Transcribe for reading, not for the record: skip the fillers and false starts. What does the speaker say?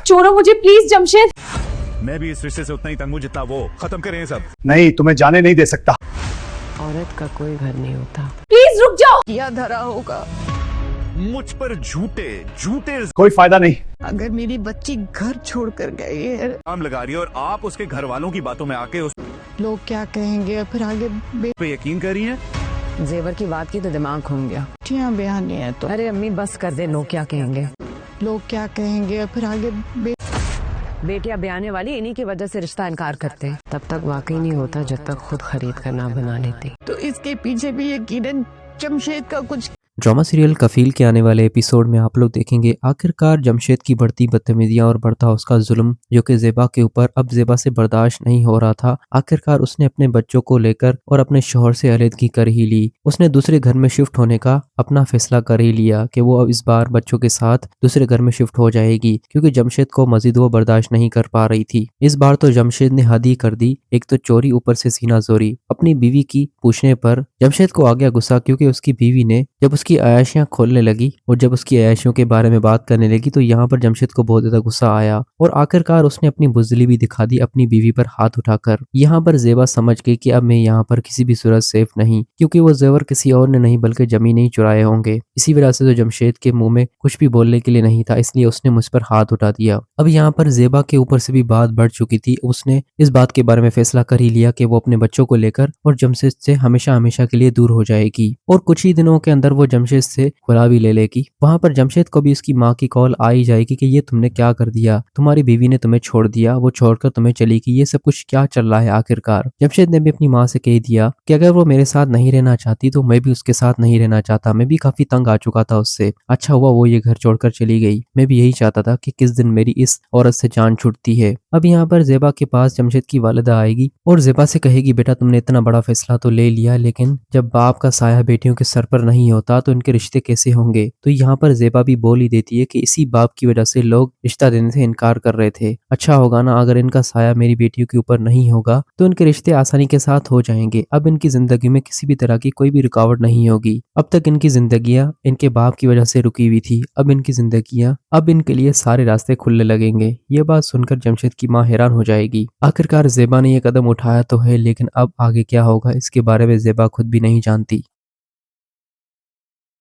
छोड़ो मुझे प्लीज जमशेद। मैं भी इस रिश्ते से उतना ही तंग हूँ जितना वो। खत्म करें ये सब। नहीं, तुम्हें जाने नहीं दे सकता। औरत का कोई घर नहीं होता। प्लीज रुक जाओ। क्या धरा होगा? मुझ पर झूठे झूठे कोई फायदा नहीं। अगर मेरी बच्ची घर छोड़कर गई है, इल्जाम लगा रही है और आप उसके घर वालों की बातों में आके उस लोग क्या कहेंगे? फिर आगे पे यकीन कर रही हैं। जेवर की बात की तो दिमाग घूम गया। बेटियां बयानी है तो अरे अम्मी बस कर दे। लोग क्या कहेंगे? लोग क्या कहेंगे? फिर आगे बेटियां ब्याने वाली इन्हीं की वजह से रिश्ता इनकार करते हैं। तब तक वाकई नहीं होता जब तक खुद खरीद कर ना बना लेती। तो इसके पीछे भी यकीनन जमशेद का कुछ। ड्रामा सीरियल कफील के आने वाले एपिसोड में आप लोग देखेंगे आखिरकार जमशेद की बढ़ती बदतमीजियां और बढ़ता उसका जुल्म जो कि ज़ेबा के ऊपर अब ज़ेबा से बर्दाश्त नहीं हो रहा था। आखिरकार उसने अपने बच्चों को लेकर और अपने शौहर से अलहदगी कर ही ली। उसने दूसरे घर में शिफ्ट होने का अपना फैसला कर ही लिया कि वो अब इस बार बच्चों के साथ दूसरे घर में शिफ्ट हो जाएगी क्योंकि जमशेद को मजीद वो बर्दाश्त नहीं कर पा रही थी। इस बार तो जमशेद ने हद ही कर दी। एक तो चोरी, ऊपर से सीना जोरी। अपनी बीवी की पूछने पर जमशेद को आ गया गुस्सा क्योंकि उसकी बीवी ने जब उसकी अयाशियां खोलने लगी और जब उसकी अयाशियों के बारे में बात करने लगी तो यहाँ पर जमशेद को बहुत ज्यादा गुस्सा आया और आखिरकार उसने अपनी बुजदिली भी दिखा दी अपनी बीवी पर हाथ उठाकर। यहाँ पर ज़ेबा समझ गई कि अब मैं यहाँ पर किसी भी सूरत सेफ नहीं, क्योंकि वो जेवर किसी और ने नहीं बल्कि जमीन ही चुराए होंगे। इसी वजह से तो जमशेद के मुंह में कुछ भी बोलने के लिए नहीं था, इसलिए उसने मुझ पर हाथ उठा दिया। अब यहाँ पर ज़ेबा के ऊपर से भी बात बढ़ चुकी थी। उसने इस बात के बारे में फैसला कर ही लिया कि वो अपने बच्चों को लेकर और जमशेद से हमेशा हमेशा के लिए दूर हो जाएगी और कुछ ही दिनों के अंदर वो जमशेद से खुला भी ले लेगी। वहां पर जमशेद को भी उसकी माँ की कॉल आ ही जाएगी कि ये तुमने क्या कर दिया, तुम्हारी बीवी ने तुम्हें छोड़ दिया, वो छोड़कर तुम्हें चली गई, ये सब कुछ क्या चल रहा है आखिरकार। जमशेद ने भी अपनी माँ से कह दिया कि अगर वो मेरे साथ नहीं रहना चाहती तो मैं भी उसके साथ नहीं रहना चाहता, मैं भी काफी तंग आ चुका था उससे। अच्छा हुआ वो ये घर छोड़कर चली गई, मैं भी यही चाहता था कि किस दिन मेरी इस औरत से जान छूटती है। अब यहाँ पर ज़ेबा के पास जमशेद की वालिदा आएगी और ज़ेबा से कहेगी बेटा तुमने इतना बड़ा फैसला तो ले लिया, लेकिन जब बाप का साया बेटियों के सर पर नहीं होता तो इनके रिश्ते कैसे होंगे। तो यहाँ पर ज़ेबा भी बोल ही देती है कि इसी बाप की वजह से लोग रिश्ता देने से इनकार कर रहे थे। अच्छा होगा ना अगर इनका साया मेरी बेटियों के ऊपर नहीं होगा तो इनके रिश्ते आसानी के साथ हो जाएंगे। अब इनकी जिंदगी में किसी भी तरह की कोई भी रुकावट नहीं होगी। अब तक इनकी जिंदगियां इनके बाप की वजह से रुकी हुई थी, अब इनकी जिंदगियां अब इनके लिए सारे रास्ते खुलने लगेंगे। ये बात सुनकर जमशेद की माँ हैरान हो जाएगी। आखिरकार ज़ेबा ने यह कदम उठाया तो है, लेकिन अब आगे क्या होगा इसके बारे में ज़ेबा खुद भी नहीं जानती।